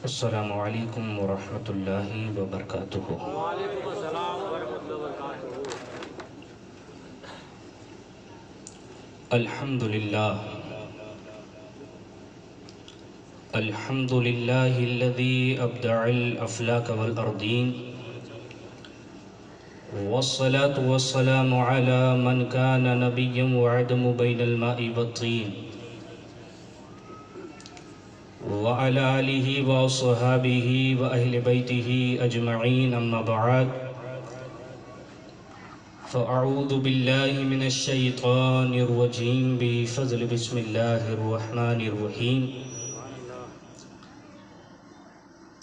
السلام علیکم ورحمۃ اللہ وبرکاتہ۔ وعلیکم السلام ورحمۃ اللہ وبرکاتہ۔ الحمد للہ الذی ابدع الافلاک والارضین، والصلاة والسلام علی من کان نبیا وعدم بین الماء والطین، وعلى آلہ وصحابہ وأہل بیتہ اجمعین، اما بعد فأعوذ باللہ من الشیطان الرجیم بفضل بسم اللہ الرحمن الرحیم۔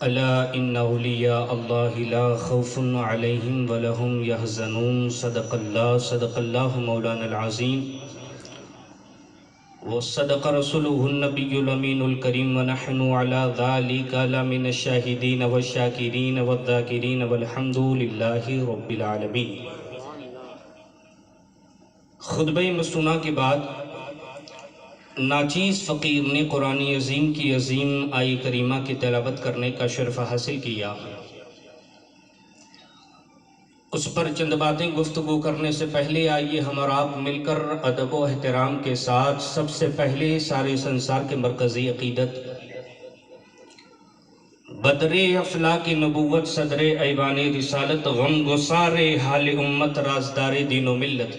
الا ان اولیاء اللہ لا خوف علیہم ولا هم يحزنون، صدق اللہ مولانا العظیم، وصدق رسوله النبی الامین الکریم، ونحن على ذلك لمن الشاہدین والشاکرین والذاکرین والحمد للہ رب العالمین۔ خطبہ مصنوعہ کے بعد ناچیز فقیر نے قرآن عظیم کی عظیم آیہ کریمہ کی تلاوت کرنے کا شرف حاصل کیا۔ اس پر چند باتیں گفتگو کرنے سے پہلے آئیے ہم اور آپ مل کر ادب و احترام کے ساتھ سب سے پہلے سارے سنسار کے مرکزی عقیدت بدر افلاک نبوت، صدر ایوان رسالت، غم گسار حال امت، رازدار دین و ملت،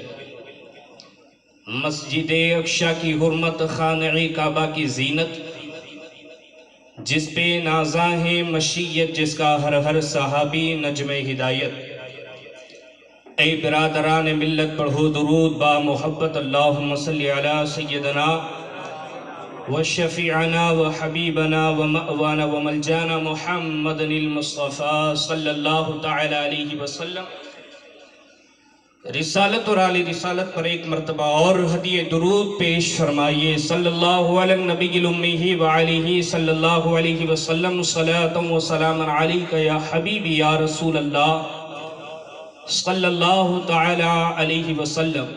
مسجد اقشا کی حرمت، خانہ کعبہ کی زینت، جس پہ نازاں ہے مشیت، جس کا ہر ہر صحابی نجم ہدایت، اے برادران ملت پڑھو درود با محبت، اللہم صلی علی سیدنا و شفیعنا و حبیبنا و مأوانا و ملجانا محمد المصطفیٰ صلی اللہ تعالی علیہ وسلم۔ رسالت اور آل رسالت پر ایک مرتبہ اور ہدیہ درود پیش فرمائیے، صلی اللہ علی النبی الامی و علیہ صلی اللہ علیہ وسلم، صلاۃ و سلام علیک یا حبیبی یا رسول اللہ صلی اللہ تعالی علیہ وسلم۔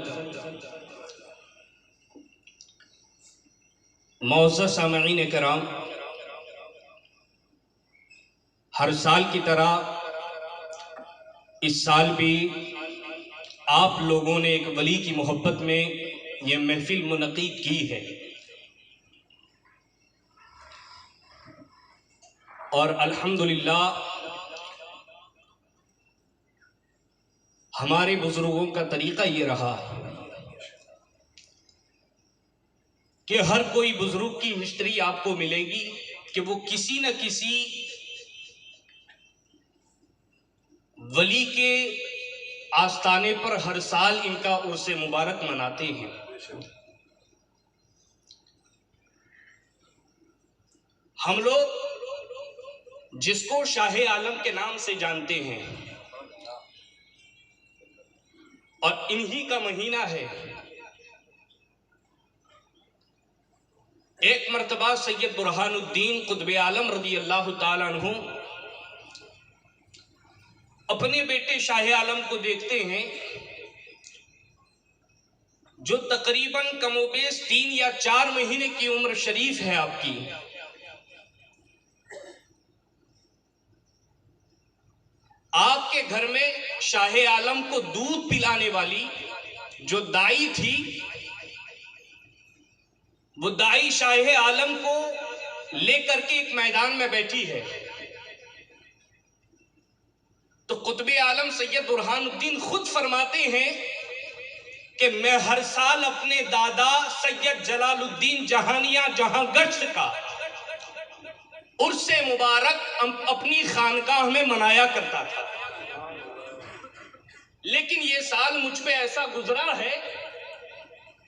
معزز سامعین کرام، ہر سال کی طرح اس سال بھی آپ لوگوں نے ایک ولی کی محبت میں یہ محفل منعقد کی ہے، اور الحمدللہ ہمارے بزرگوں کا طریقہ یہ رہا کہ ہر کوئی بزرگ کی ہسٹری آپ کو ملے گی کہ وہ کسی نہ کسی ولی کے آستانے پر ہر سال ان کا عرس مبارک مناتے ہیں۔ ہم لوگ جس کو شاہ عالم کے نام سے جانتے ہیں، اور انہی کا مہینہ ہے، ایک مرتبہ سید برہان الدین قطب عالم رضی اللہ تعالیٰ عنہ اپنے بیٹے شاہ عالم کو دیکھتے ہیں جو تقریباً کم و بیش 3 یا 4 مہینے کی عمر شریف ہے آپ کی۔ آپ کے گھر میں شاہ عالم کو دودھ پلانے والی جو دائی تھی، وہ دائی شاہ عالم کو لے کر کے ایک میدان میں بیٹھی ہے، تو قطب عالم سید برہان الدین خود فرماتے ہیں کہ میں ہر سال اپنے دادا سید جلال الدین جہانیہ جہاں گشت کا عرس مبارک اپنی خانقاہ میں منایا کرتا تھا، لیکن یہ سال مجھ پہ ایسا گزرا ہے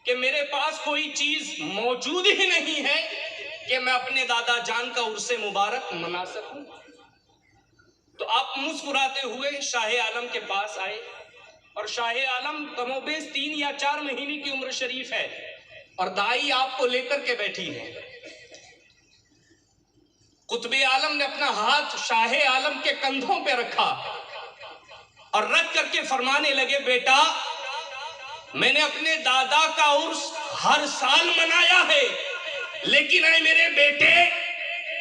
کہ میرے پاس کوئی چیز موجود ہی نہیں ہے کہ میں اپنے دادا جان کا عرس مبارک منا سکوں۔ تو آپ مسکراتے ہوئے شاہ عالم کے پاس آئے، اور شاہ عالم کم و بیش 3 یا 4 مہینے کی عمر شریف ہے، اور دائی آپ کو لے کر کے بیٹھی ہے۔ قطب عالم نے اپنا ہاتھ شاہ عالم کے کندھوں پہ رکھا اور رکھ کر کے فرمانے لگے، بیٹا میں نے اپنے دادا کا عرس ہر سال منایا ہے، لیکن اے میرے بیٹے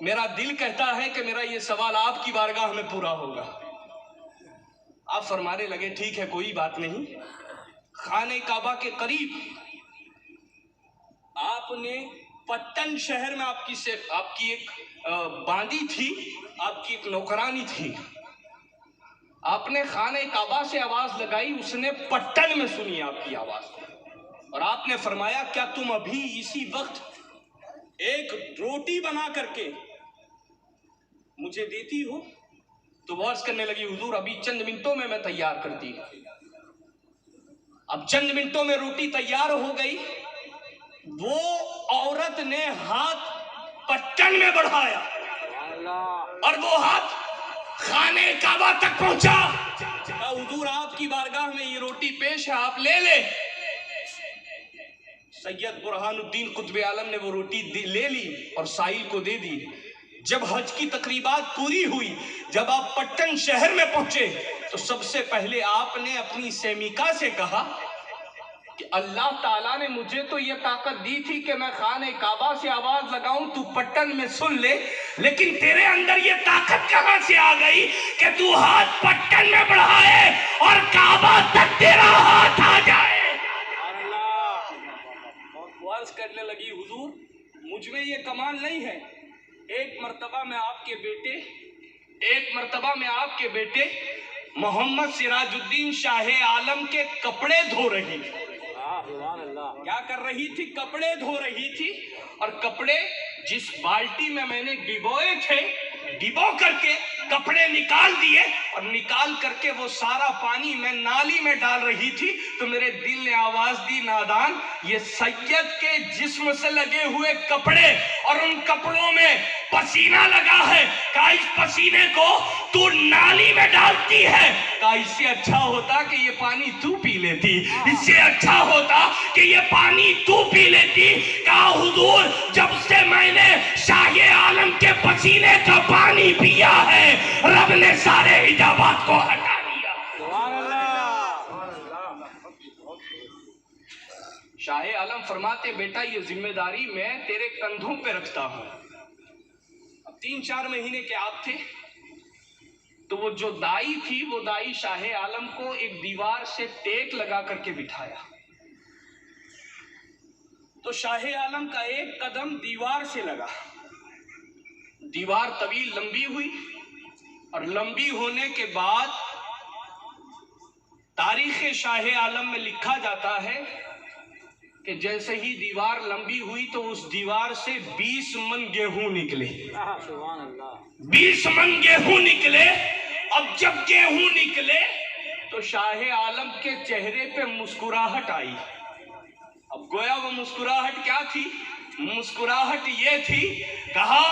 میرا دل کہتا ہے کہ میرا یہ سوال آپ کی بارگاہ میں پورا ہوگا۔ آپ فرمانے لگے ٹھیک ہے کوئی بات نہیں۔ خانہ کعبہ کے قریب آپ نے پٹن شہر میں آپ کی ایک باندی تھی، آپ کی ایک نوکرانی تھی، آپ نے خانہ کعبہ سے آواز لگائی، اس نے پٹن میں سنی آپ کی آواز، اور آپ نے فرمایا کیا تم ابھی اسی وقت ایک روٹی بنا کر کے مجھے دیتی ہو؟ تو وہ عرض کرنے لگی حضور ابھی چند منٹوں میں تیار کرتی ہوں۔ اب چند منٹوں میں روٹی تیار ہو گئی، وہ عورت نے ہاتھ پٹن میں بڑھایا اور وہ ہاتھ خانہ کعبہ تک پہنچا۔ کہا حضور آپ کی بارگاہ میں یہ روٹی پیش ہے، آپ لے لے۔ سید برہان الدین قطب عالم نے وہ روٹی لے لی اور سائل کو دے دی۔ جب حج کی تقریبات پوری ہوئی، جب آپ پٹن شہر میں پہنچے تو سب سے پہلے آپ نے اپنی سیمیکا سے کہا کہ اللہ تعالیٰ نے مجھے تو یہ طاقت دی تھی کہ میں خانہ کعبہ سے آواز لگاؤں تو پٹن میں سن لے، لیکن تیرے اندر یہ طاقت کہاں سے آ گئی کہ تو ہاتھ پٹن میں بڑھائے اور کعبہ تک تیرا ہاتھ آ جائے؟ عرض کرنے لگی حضور مجھ میں یہ کمال نہیں ہے، ایک مرتبہ میں آپ کے بیٹے محمد سراج الدین شاہ عالم کے کپڑے دھو رہی تھی۔ کیا کر رہی تھی؟ کپڑے دھو رہی تھی، اور کپڑے جس بالٹی میں نے ڈبوئے تھے، ڈبو کر کے کپڑے نکال دیے اور نکال کر کے وہ سارا پانی میں نالی میں ڈال رہی تھی تو میرے دل نے آواز دی نادان، یہ سید کے جسم سے لگے ہوئے کپڑے اور ان کپڑوں میں پسینہ لگا ہے، کہا اس پسینے کو تو نالی میں ڈالتی ہے، کہا اس سے اچھا ہوتا کہ یہ پانی تو پی لیتی، اس سے اچھا ہوتا کہ یہ پانی تو پی لیتی۔ کہا حضور جب سے میں نے شاہ عالم کے پسینے کا پانی پیا ہے رب نے سارے حجابات کو ہٹا دیا۔ شاہ عالم فرماتے بیٹا یہ ذمہ داری میں تیرے کندھوں پہ رکھتا ہوں۔ اب 3-4 مہینے کے آپ تھے تو وہ جو دائی تھی وہ دائی شاہ عالم کو ایک دیوار سے ٹیک لگا کر کے بٹھایا، تو شاہ عالم کا ایک قدم دیوار سے لگا، دیوار طویل لمبی ہوئی، اور لمبی ہونے کے بعد تاریخ شاہ عالم میں لکھا جاتا ہے کہ جیسے ہی دیوار لمبی ہوئی تو اس دیوار سے 20 من گیہوں نکلے، 20 من گیہوں نکلے۔ اب جب گیہوں نکلے تو شاہ عالم کے چہرے پہ مسکراہٹ آئی۔ اب گویا وہ مسکراہٹ کیا تھی؟ مسکراہٹ یہ تھی، کہا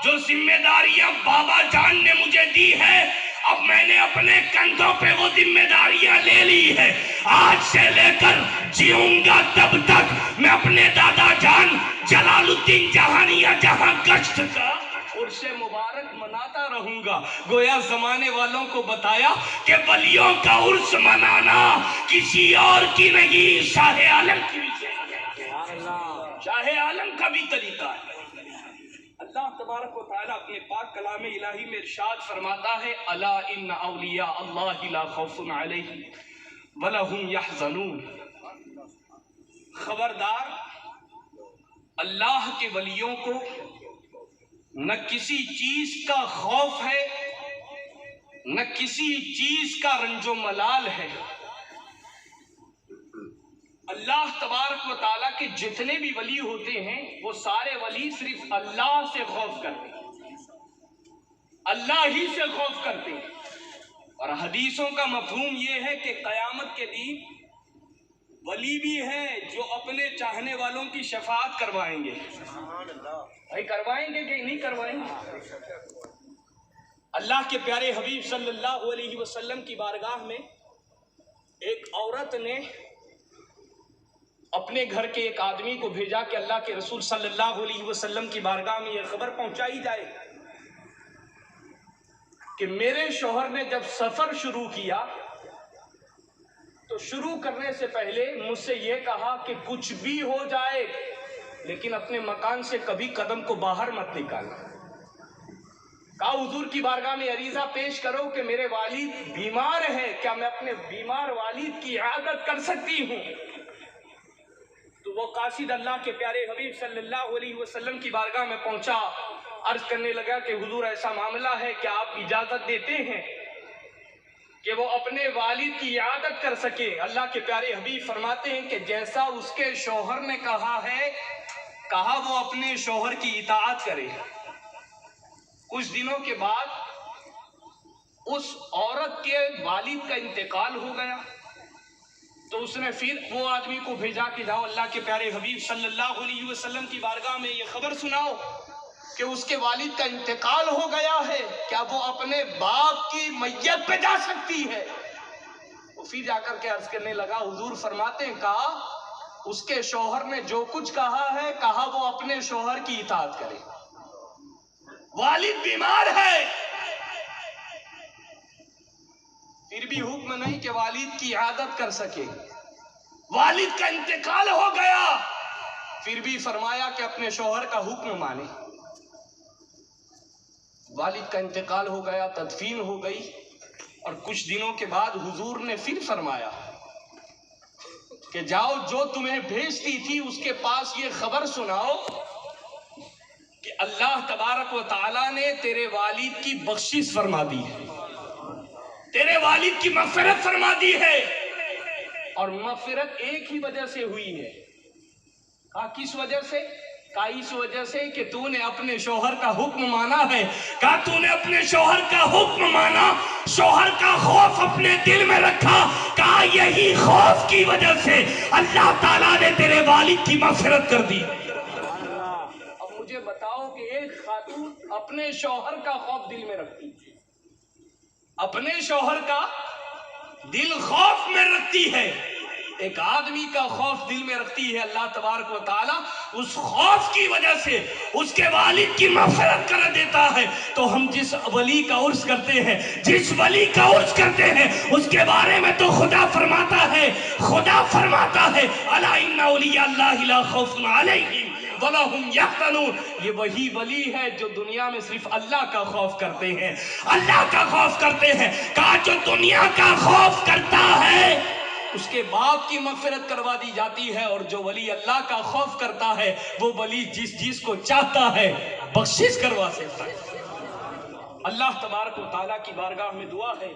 جو ذمہ داریاں بابا جان نے مجھے دی ہے اب میں نے اپنے کندھوں پہ وہ ذمہ داریاں لے لی ہے، آج سے لے کر جیوں گا تب تک میں اپنے دادا جان جلال الدین جہانیہ جہاں گشت کا عرس مبارک مناتا رہوں گا۔ گویا زمانے والوں کو بتایا کہ ولیوں کا عرس منانا کسی اور کی نہیں، شاہ عالم کی بھی، شاہ عالم کا بھی طریقہ ہے۔ اللہ تبارک و تعالیٰ اپنے پاک کلام الہی میں ارشاد فرماتا ہے الا ان اولیاء اللہ لا خوف علیہم ولا هم یحزنون، خبردار اللہ کے ولیوں کو نہ کسی چیز کا خوف ہے نہ کسی چیز کا رنج و ملال ہے۔ اللہ تبارک و تعالیٰ کے جتنے بھی ولی ہوتے ہیں وہ سارے ولی صرف اللہ سے خوف کرتے ہیں، اللہ ہی سے خوف کرتے ہیں۔ اور حدیثوں کا مفہوم یہ ہے کہ قیامت کے دن ولی بھی ہیں جو اپنے چاہنے والوں کی شفاعت کروائیں گے۔ بھائی کروائیں گے کہ نہیں کروائیں گے؟ اللہ کے پیارے حبیب صلی اللہ علیہ وسلم کی بارگاہ میں ایک عورت نے اپنے گھر کے ایک آدمی کو بھیجا کہ اللہ کے رسول صلی اللہ علیہ وسلم کی بارگاہ میں یہ خبر پہنچائی جائے کہ میرے شوہر نے جب سفر شروع کیا تو شروع کرنے سے پہلے مجھ سے یہ کہا کہ کچھ بھی ہو جائے لیکن اپنے مکان سے کبھی قدم کو باہر مت نکالنا۔ کہا حضور کی بارگاہ میں عریضہ پیش کرو کہ میرے والد بیمار ہیں، کیا میں اپنے بیمار والد کی عیادت کر سکتی ہوں؟ تو وہ قاصد اللہ کے پیارے حبیب صلی اللہ علیہ وسلم کی بارگاہ میں پہنچا، عرض کرنے لگا کہ حضور ایسا معاملہ ہے کہ آپ اجازت دیتے ہیں کہ وہ اپنے والد کی عیادت کر سکے؟ اللہ کے پیارے حبیب فرماتے ہیں کہ جیسا اس کے شوہر نے کہا ہے، کہا وہ اپنے شوہر کی اطاعت کرے۔ کچھ دنوں کے بعد اس عورت کے والد کا انتقال ہو گیا، تو اس نے پھر وہ آدمی کو بھیجا کہ جاؤ اللہ کے پیارے حبیب صلی اللہ علیہ وسلم کی بارگاہ میں یہ خبر سناؤ کہ اس کے والد کا انتقال ہو گیا ہے، کیا وہ اپنے باپ کی میت پہ جا سکتی ہے؟ وہ پھر جا کر کے عرض کرنے لگا، حضور فرماتے ہیں کہا اس کے شوہر نے جو کچھ کہا ہے، کہا وہ اپنے شوہر کی اطاعت کرے۔ والد بیمار ہے، پھر بھی حکم نہیں کہ والد کی عیادت کر سکے۔ والد کا انتقال ہو گیا، پھر بھی فرمایا کہ اپنے شوہر کا حکم مانے۔ والد کا انتقال ہو گیا، تدفین ہو گئی، اور کچھ دنوں کے بعد حضور نے پھر فرمایا کہ جاؤ جو تمہیں بھیجتی تھی اس کے پاس یہ خبر سناؤ کہ اللہ تبارک و تعالیٰ نے تیرے والد کی بخشش فرما دی ہے، تیرے والد کی مغفرت فرما دی ہے، اور مغفرت ایک ہی وجہ سے ہوئی ہے۔ کہا کس وجہ سے؟ کہا اس وجہ سے کہ تو نے اپنے شوہر کا حکم مانا ہے۔ کہا تو نے اپنے شوہر کا حکم مانا، شوہر کا خوف اپنے دل میں رکھا، کہا یہی خوف کی وجہ سے اللہ تعالیٰ نے تیرے والد کی مغفرت کر دی۔ اب مجھے بتاؤ کہ ایک خاتون اپنے شوہر کا خوف دل میں رکھتی، اپنے شوہر کا دل خوف میں رکھتی ہے، ایک آدمی کا خوف دل میں رکھتی ہے، اللہ تبارک و تعالیٰ اس خوف کی وجہ سے اس کے والد کی مغفرت کر دیتا ہے۔ تو ہم جس ولی کا عرس کرتے ہیں، جس ولی کا عرس کرتے ہیں، اس کے بارے میں تو خدا فرماتا ہے الا ان اولیاء اللہ لا خوف علیہم ولا هم یحزنون۔ یہ وہی ولی ہے جو دنیا میں صرف اللہ کا خوف کرتے ہیں، اللہ کا خوف کرتے ہیں۔ کہا جو دنیا کا خوف کرتا ہے اس کے باپ کی مغفرت کروا دی جاتی ہے، اور جو ولی اللہ کا خوف کرتا ہے وہ ولی جس کو چاہتا ہے بخشش کروا سکتا ہے۔ اللہ تبارک و تعالیٰ کی بارگاہ میں دعا ہے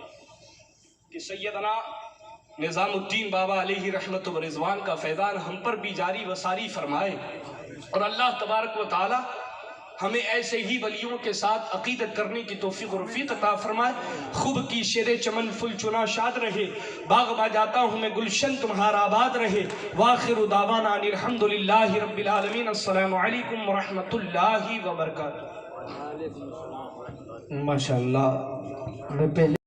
کہ سیدنا نظام الدین بابا علیہ رحمت و رضوان کا فیضان ہم پر بھی جاری و ساری فرمائے، اور اللہ تبارک و تعالیٰ ہمیں ایسے ہی ولیوں کے ساتھ عقیدت کرنے کی توفیق و رفیق عطا فرمائے۔ خوب کی شیر چمن فل چنا شاد رہے، باغ با جاتا ہوں میں گلشن تمہارا آباد رہے۔ وآخر دعوانا ان الحمدللہ رب العالمین۔ السلام علیکم ورحمۃ اللہ وبرکاتہ۔ وعلیکم السلام ورحمۃ اللہ۔ ماشاءاللہ۔